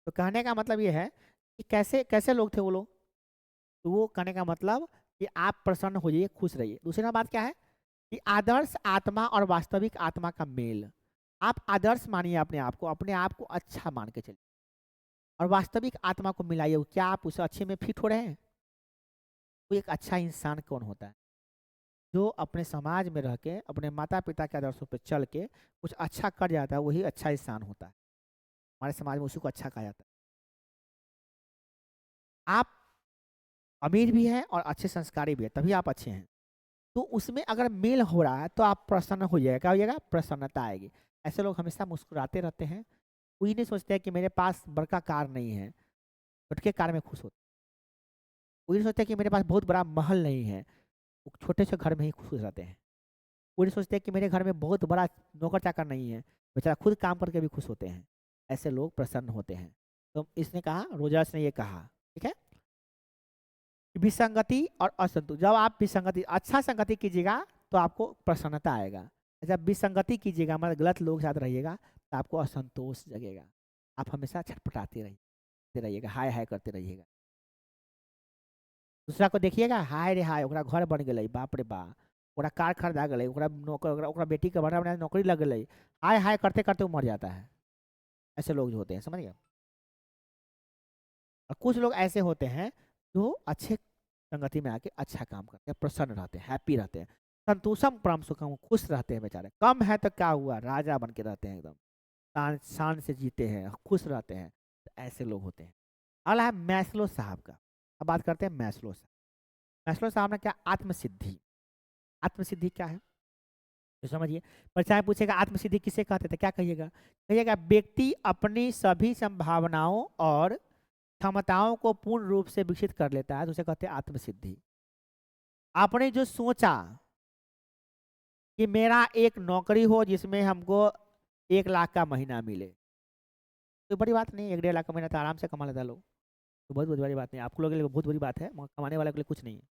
तो कहने का मतलब ये है कि कैसे कैसे लोग थे वो लोग। तो वो कहने का मतलब कि आप प्रसन्न हो जाइए, खुश रहिए। दूसरी बात क्या है कि आदर्श आत्मा और वास्तविक आत्मा का मेल। आप आदर्श मानिए अपने आप को अच्छा मान के चलिए, और वास्तविक आत्मा को मिलाइए। क्या आप उसे अच्छे में फिट हो रहे हैं? वो एक अच्छा इंसान कौन होता है? जो अपने समाज में रह के, अपने माता पिता के आदर्शों पर चल के कुछ अच्छा कर जाता है, वही अच्छा इंसान होता है। हमारे समाज में उसी को अच्छा कहा जाता है। आप अमीर भी हैं और अच्छे संस्कारी भी है, तभी आप अच्छे हैं। तो उसमें अगर मेल हो रहा है तो आप प्रसन्न हो जाएगा। क्या हो जाएगा? प्रसन्नता आएगी। ऐसे लोग हमेशा मुस्कुराते रहते हैं। कोई नहीं सोचते हैं कि मेरे पास बड़का कार नहीं है, छोटे कार में खुश होते। कोई नहीं सोचता कि मेरे पास बहुत बड़ा महल नहीं है, वो छोटे से घर में ही खुश रहते हैं। कोई नहीं सोचते कि मेरे घर में बहुत बड़ा नौकर चाकर नहीं है, बेचारा खुद काम करके भी खुश होते हैं। ऐसे लोग प्रसन्न होते हैं। तो इसने कहा, रोजर्स ने ये कहा, ठीक है, विसंगति और असंतोष। जब आप विसंगति, अच्छा संगति कीजिएगा तो आपको प्रसन्नता आएगा। जब विसंगति कीजिएगा, मतलब गलत लोग के साथ रहिएगा, तो आपको असंतोष जगेगा। आप हमेशा छटपटाते रहिएगा, हाय हाय करते रहिएगा। दूसरा को देखिएगा, हाय रे हाय, ओकरा घर बन गई, बाप रे बाप, ओकरा कार खरीदा गई, ओकरा नौकर, ओकरा बेटी के बड़ा बड़ा नौकरी लग गई, हाय हाय करते करते वो मर जाता है। ऐसे लोग जो होते हैं, समझिए। और कुछ लोग ऐसे होते हैं जो अच्छे संगति में आके अच्छा काम करते हैं, प्रसन्न रहते हैं, हैप्पी रहते हैं। संतोषम परम सुखम, खुश रहते हैं बेचारे। कम है तो क्या हुआ, राजा बन के रहते हैं एकदम, शान शान से जीते हैं, खुश रहते हैं। तो ऐसे लोग होते हैं। अगला है मैस्लो साहब का। अब बात करते हैं मैस्लो साहब। मैस्लो साहब ने क्या, आत्मसिद्धि। आत्मसिद्धि क्या है तो समझिए। परीक्षा पूछेगा आत्मसिद्धि किसे कहते थे, क्या कहिएगा? कहिएगा व्यक्ति अपनी सभी संभावनाओं और क्षमताओं को पूर्ण रूप से विकसित कर लेता है, तो उसे कहते हैं आत्मसिद्धि। आपने जो सोचा कि मेरा एक नौकरी हो जिसमें हमको 1 लाख का महीना मिले, तो बड़ी बात नहीं, 1-1.5 लाख का महीना तो आराम से कमा लेता लोग, तो बहुत बड़ी बात नहीं, आप लोगों के लिए बहुत बड़ी बात है, मगर कमाने वाले के लिए कुछ नहीं है।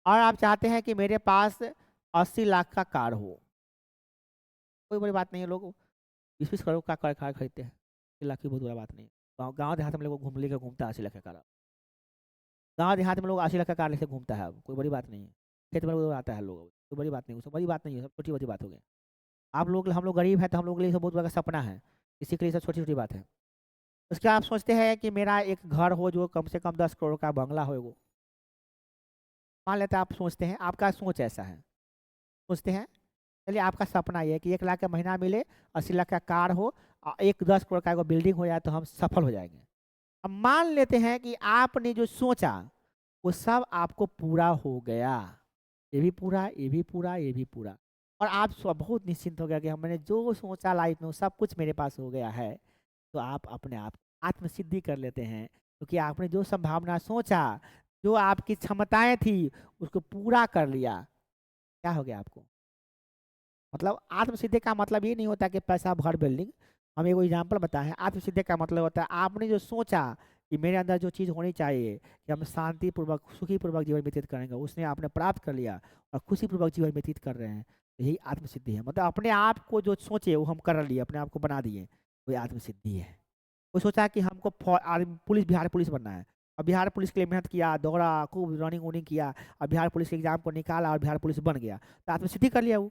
और आप चाहते हैं कि मेरे पास 80 लाख का कार हो, कोई बड़ी बात नहीं है, लोग 20-20 करोड़ का कार खरीदते हैं, 1 लाख की बहुत बड़ी बात नहीं है। गाँव देहात में लोग घूम लेकर घूमता है 80 लाख का कार। गाँव देहात में लोग 80 लाख का कार लेकर घूमता है, कोई बड़ी बात नहीं है। खेत में लोग आता है लोग, कोई बड़ी बात नहीं, उसमें बड़ी बात नहीं है, सब छोटी बड़ी बात हो गई। आप लोग, हम लोग गरीब हैं तो हम लोग के लिए सब बहुत बड़ा सपना है, किसी के लिए सब छोटी छोटी बात है। उसके आप सोचते हैं कि मेरा एक घर हो जो कम से कम 10 करोड़ का बंगला हो, वो मान लेते हैं, आप सोचते हैं, आपका सोच ऐसा है, सोचते हैं। चलिए आपका सपना ये है कि 1 लाख का महीना मिले, 80 लाख का कार हो, और एक 10 करोड़ का बिल्डिंग हो जाए तो हम सफल हो जाएंगे। अब मान लेते हैं कि आपने जो सोचा वो सब आपको पूरा हो गया, ये भी पूरा, ये भी पूरा, ये भी पूरा, और आप बहुत निश्चिंत हो गया कि मैंने जो सोचा लाइफ में वो सब कुछ मेरे पास हो गया है, तो आप अपने आप आत्मसिद्धि कर लेते हैं, क्योंकि आपने जो संभावना सोचा, जो आपकी क्षमताएं थी, उसको पूरा कर लिया। क्या हो गया आपको? मतलब आत्मसिद्धि का मतलब ये नहीं होता कि पैसा भर बिल्डिंग। हम एक एग्जाम्पल बताएं, आत्मसिद्धि का मतलब होता है आपने जो सोचा कि मेरे अंदर जो चीज़ होनी चाहिए कि हम शांतिपूर्वक सुखीपूर्वक जीवन व्यतीत करेंगे, उसने आपने प्राप्त कर लिया और खुशीपूर्वक जीवन व्यतीत कर रहे हैं, तो यही आत्मसिद्धि है। मतलब अपने आप को जो सोचे वो हम कर लिए, अपने आप को बना दिए, वही आत्मसिद्धि है। वो सोचा कि हमको पुलिस, बिहार पुलिस बनना है, और बिहार पुलिस के लिए मेहनत किया, दौड़ा खूब, रनिंग वनिंग किया, और बिहार पुलिस के एग्जाम को निकाला और बिहार पुलिस बन गया, तो आत्मसिद्धि कर लिया वो।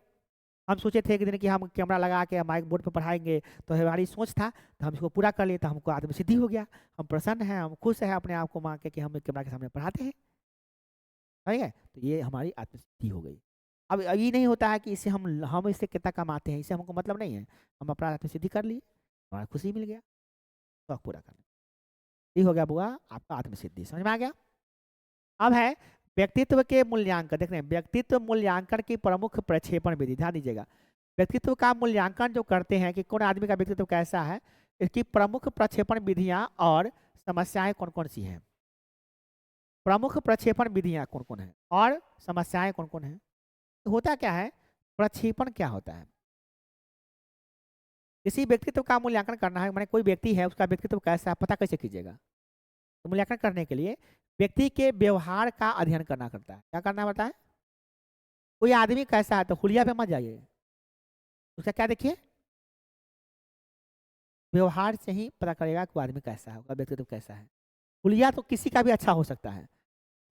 हम सोचे थे एक दिन कि हम कैमरा लगा के माइक बोर्ड पर पढ़ाएंगे, तो हमारी सोच था, तो हम इसको पूरा कर लिए, तो हमको आत्मसिद्धि हो गया। हम प्रसन्न हैं, हम खुश हैं अपने आप को मान के कि हम कैमरा के सामने पढ़ाते हैं, ठीक है, तो ये हमारी आत्मसिद्धि हो गई। अब ये नहीं होता है कि इससे हम इससे कितना कमाते हैं, इससे हमको मतलब नहीं है, हम अपना आत्मसिद्धि कर लिए, हमारा खुशी मिल गया, शौक पूरा करना, ये हो गया बुआ आपका आत्मसिद्धि। समझ में आ गया? अब है व्यक्तित्व के मूल्यांकन। देख रहे हैं, व्यक्तित्व मूल्यांकन की प्रमुख प्रक्षेपण विधि, ध्यान दीजिएगा। व्यक्तित्व का मूल्यांकन जो करते हैं कि कौन आदमी का व्यक्तित्व कैसा है, इसकी प्रमुख प्रक्षेपण विधियां और समस्याएं कौन कौन सी हैं? प्रमुख प्रक्षेपण विधियां कौन कौन है और समस्याएं कौन कौन है? तो होता क्या है, प्रक्षेपण क्या होता है? किसी व्यक्तित्व का मूल्यांकन करना है, मैंने कोई व्यक्ति है, उसका व्यक्तित्व कैसा है, पता कैसे कीजिएगा? तो मूल्यांकन करने के लिए व्यक्ति के व्यवहार का अध्ययन करना पड़ता है। क्या करना पड़ता है? कोई आदमी कैसा है, तो हुलिया पे मत जाइए, उसका क्या देखिए, व्यवहार से ही पता करेगा कि वो आदमी कैसा है, उसका व्यक्तित्व कैसा है। हुलिया तो किसी का भी अच्छा हो सकता है।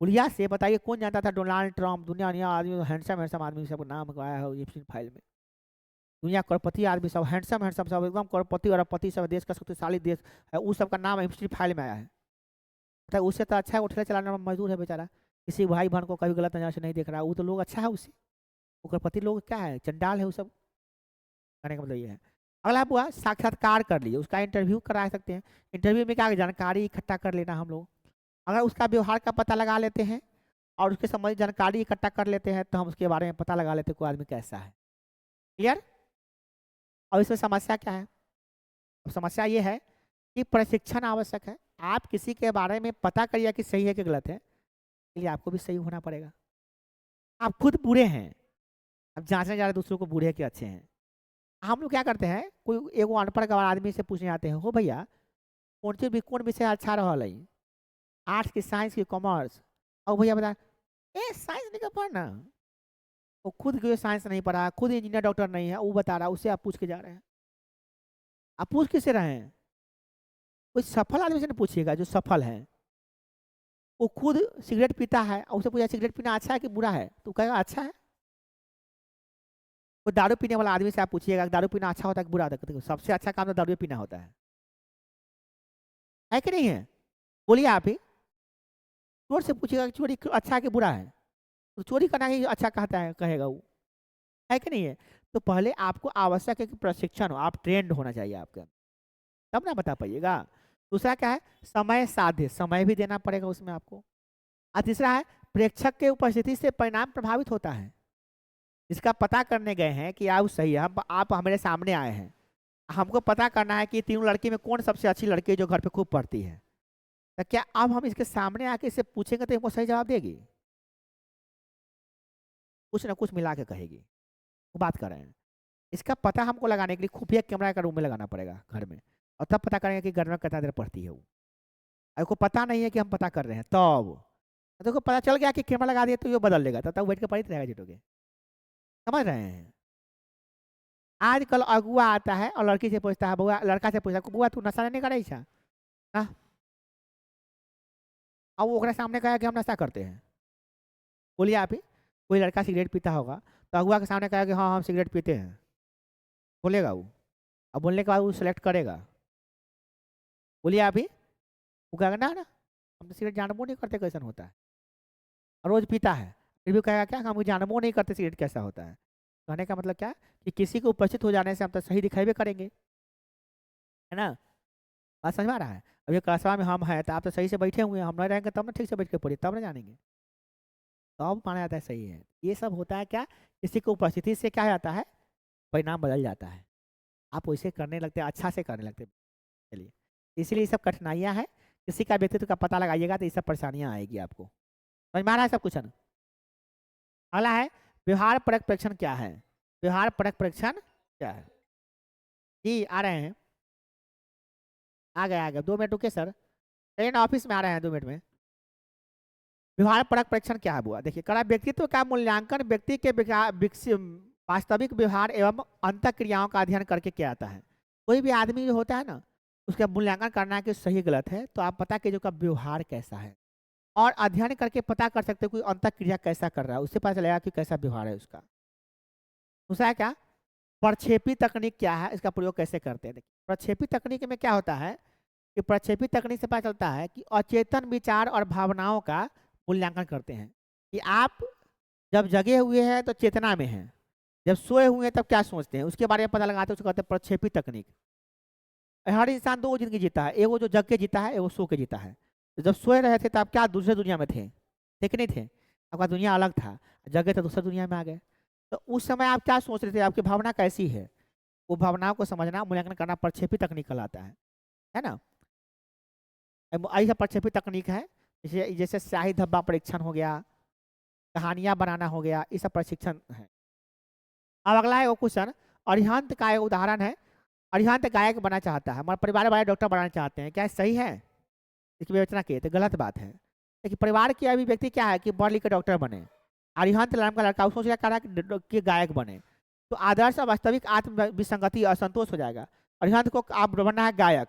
हुलिया से बताइए, कौन जानता था डोनाल्ड ट्रम्प, दुनिया दुनिया आदमी, हैंडसम हैंडसम आदमी सब नाम आया है एप्सिन फाइल में। दुनिया करोड़पति आदमी सब हैंडसम हैंडसम सब एकदम करोड़पति अरबपति सब, देश का शक्तिशाली देश है, उस सब का नाम एप्सिन फाइल में आया है। तो उससे तो अच्छा है, उठले चलाने में मजदूर है बेचारा, किसी भाई बहन को कभी गलत नजर से नहीं देख रहा, वो तो लोग अच्छा है उससे। वो करोड़पति लोग क्या है, चंडाल है वो सब, कहने का मतलब ये है। अगला हुआ साक्षात्कार कर लिए, उसका इंटरव्यू करा सकते हैं। इंटरव्यू में क्या जानकारी इकट्ठा कर लेना हम लोग, अगर उसका व्यवहार का पता लगा लेते हैं और उसके संबंधित जानकारी इकट्ठा कर लेते हैं, तो हम उसके बारे में पता लगा लेते हैं कोई आदमी कैसा है। क्लियर? और इसमें समस्या क्या है? अब समस्या ये है कि प्रशिक्षण आवश्यक है। आप किसी के बारे में पता करिए कि सही है कि गलत है, इसलिए आपको भी सही होना पड़ेगा। आप खुद बुरे हैं, अब जांचने जा रहे दूसरों को बुरे हैं कि अच्छे हैं। हम लोग क्या करते हैं, कोई एगो अनपढ़ गवार आदमी से पूछने आते हैं, हो भैया कौन विषय अच्छा रहा है, आर्ट्स की, साइंस की, कॉमर्स? और भैया बता, ए साइंस नहीं कर पढ़ना, वो खुद जो साइंस नहीं पढ़ा, खुद इंजीनियर डॉक्टर नहीं है, वो बता रहा है, उससे आप पूछ के जा रहे हैं। आप पूछ किससे रहे हैं? कोई सफल आदमी से नहीं पूछिएगा, जो सफल है, वो खुद सिगरेट पीता है और उसे पूछा सिगरेट पीना अच्छा है कि बुरा है, तो कहेगा अच्छा है। कोई दारू पीने वाला आदमी से आप पूछिएगा दारू पीना अच्छा होता है कि बुरा होता है, सबसे अच्छा काम तो दारू पीना होता है कि नहीं है? बोलिए आप ही, चोर से पूछिएगा चोरी अच्छा है कि बुरा है, तो चोरी करना ही अच्छा कहता है, कहेगा वो, है कि नहीं है? तो पहले आपको आवश्यक है कि प्रशिक्षण हो, आप ट्रेंड होना चाहिए आपका, तब ना बता पाइएगा। दूसरा क्या है, समय साध्य, समय भी देना पड़ेगा उसमें आपको। और तीसरा है प्रेक्षक के उपस्थिति से परिणाम प्रभावित होता है। इसका पता करने गए हैं कि आप सही है, आप हमारे सामने आए हैं, हमको पता करना है कि तीनों लड़की में कौन सबसे अच्छी लड़की है जो घर पे खूब पढ़ती है। तो क्या अब हम इसके सामने आके इससे पूछेंगे तो हमको सही जवाब देगी? कुछ ना कुछ मिला के कहेगी। वो बात कर रहे हैं। इसका पता हमको लगाने के लिए खुफिया कैमरा का रूम में लगाना पड़ेगा घर में, और तब पता करेंगे कि घर में कितना देर पढ़ती है वो। आपको पता नहीं है कि हम पता कर रहे हैं तब तो पता चल गया कि कैमरा लगा दिया तो ये बदल देगा, तब बैठ के पढ़ते रहेगा जिटोगे। समझ रहे हैं? आजकल अगुआ आता है और लड़की से पूछता है, बुआ लड़का से पूछता है, बुआ तू नशा नहीं करे छा? हाँ? अब वो ओकरे सामने कहा कि हम नशा करते हैं। बोलिए आप ही, कोई लड़का सिगरेट पीता होगा तो अगुआ के सामने कहा कि हाँ हम सिगरेट पीते हैं, बोलेगा वो? अब बोलने के बाद वो सिलेक्ट करेगा? बोलिए आप ही, वो कहेगा ना ना हम तो सिगरेट जानबो नहीं करते कैसा होता है, और रोज पीता है फिर भी कहेगा क्या हम जानबो नहीं करते सिगरेट कैसा होता है। कहने का मतलब क्या कि किसी को उपस्थित हो जाने से हम तो सही दिखाई भी करेंगे, है ना? बात समझ में आ रहा है? अब ये क्लासवा में हम हैं तो आप तो सही से बैठे हुए हैं, हम नहीं रहेंगे तब ना ठीक से बैठ के पढ़िए, तब ना जानेंगे, तब माना जाता है सही है। ये सब होता है क्या, किसी को उपस्थिति से क्या जाता है, परिणाम बदल जाता है, आप वैसे करने लगते हैं, अच्छा से करने लगते हैं। चलिए, इसलिए ये सब कठिनाइयाँ हैं, किसी का व्यक्तित्व का पता लगाइएगा तो ये सब परेशानियाँ आएगी आपको। समझ में आ रहा है सब कुछ? अगला है व्यवहार परक परीक्षण क्या है? व्यवहार परक परीक्षण क्या है? जी आ रहे हैं, आ गए 2 मिनट रुके सर, ट्रेन ऑफिस में आ रहे हैं 2 मिनट में। व्यवहार परक परीक्षण क्या है बुआ? देखिए, कड़ा व्यक्तित्व का मूल्यांकन व्यक्ति के वास्तविक व्यवहार एवं अंतः क्रियाओं का अध्ययन करके किया जाता है। कोई भी आदमी जो होता है ना, उसका मूल्यांकन करना है कि सही गलत है, तो आप पता कीजिए उसका व्यवहार कैसा है, और अध्ययन करके पता कर सकते हो कोई अंतः क्रिया कैसा कर रहा है, उससे पता चलेगा कि कैसा व्यवहार है उसका। दूसरा है क्या, प्रक्षेपी तकनीक क्या है, इसका प्रयोग कैसे करते हैं? देखिए, प्रक्षेपी तकनीक में क्या होता है कि प्रक्षेपी तकनीक से पता चलता है कि अचेतन विचार और भावनाओं का मूल्यांकन करते हैं कि आप जब जगे हुए हैं तो चेतना में हैं, जब सोए हुए हैं तब क्या सोचते हैं, उसके बारे में पता लगाते हैं, उसको कहते हैं प्रक्षेपी तकनीक। हर इंसान 2 जिंदगी जीता है, एगो जो जग के जीता है, एगो सो के जीता है। तो जब सोए रहे थे तो आप क्या दूसरे दुनिया में थे कि नहीं थे? आपका दुनिया अलग था, जगे तो दूसरे दुनिया में आ गए। तो उस समय आप क्या सोच रहे थे, आपकी भावना कैसी है, वो भावनाओं को समझना, मूल्यांकन करना प्रक्षेपी तकनीक कहलाता है ना? ऐसा प्रक्षेपी तकनीक है, जैसे जैसे शाही धब्बा परीक्षण हो गया, कहानियां बनाना हो गया, ये सब प्रशिक्षण है। अब अगला है वो क्वेश्चन, अरिहंत का एक उदाहरण है। अरिहंत गायक बनना चाहता है, हमारे परिवार वाले डॉक्टर बनाना चाहते हैं, क्या सही है? इसकी विवेचना की तो गलत बात है। लेकिन परिवार की अभिव्यक्ति क्या है कि पढ़ लिख के डॉक्टर बने। अरिहंत नाम का लड़का उसको सोचा करा कि गायक बने, तो आदर्श और वास्तविक आत्म विसंगति असंतोष हो जाएगा। अरिहंत को आप बनना है गायक,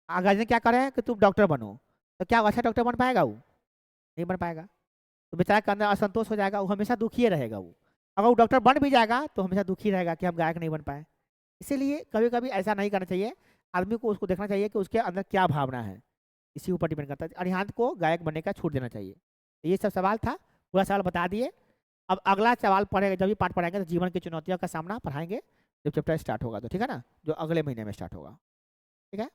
गार्जियन क्या करें कि तुम डॉक्टर बनो, तो क्या अच्छा डॉक्टर बन पाएगा? वो नहीं बन पाएगा, तो बेचारे के अंदर असंतोष हो जाएगा, वो हमेशा दुखी रहेगा। वो अगर वो डॉक्टर बन भी जाएगा तो हमेशा दुखी रहेगा कि हम गायक नहीं बन पाए। इसीलिए कभी कभी ऐसा नहीं करना चाहिए, आदमी को उसको देखना चाहिए कि उसके अंदर क्या भावना है, इसी ऊपर डिपेंड करता है। अरिहंत को गायक बनने का छूट देना चाहिए। ये सब सवाल था, पूरा सवाल बता दिए। अब अगला सवाल पढ़ेगा, जब भी पाठ पढ़ाएंगे तो जीवन की चुनौतियों का सामना पढ़ाएंगे, जब चैप्टर स्टार्ट होगा तो, ठीक है ना, जो अगले महीने में स्टार्ट होगा, ठीक है।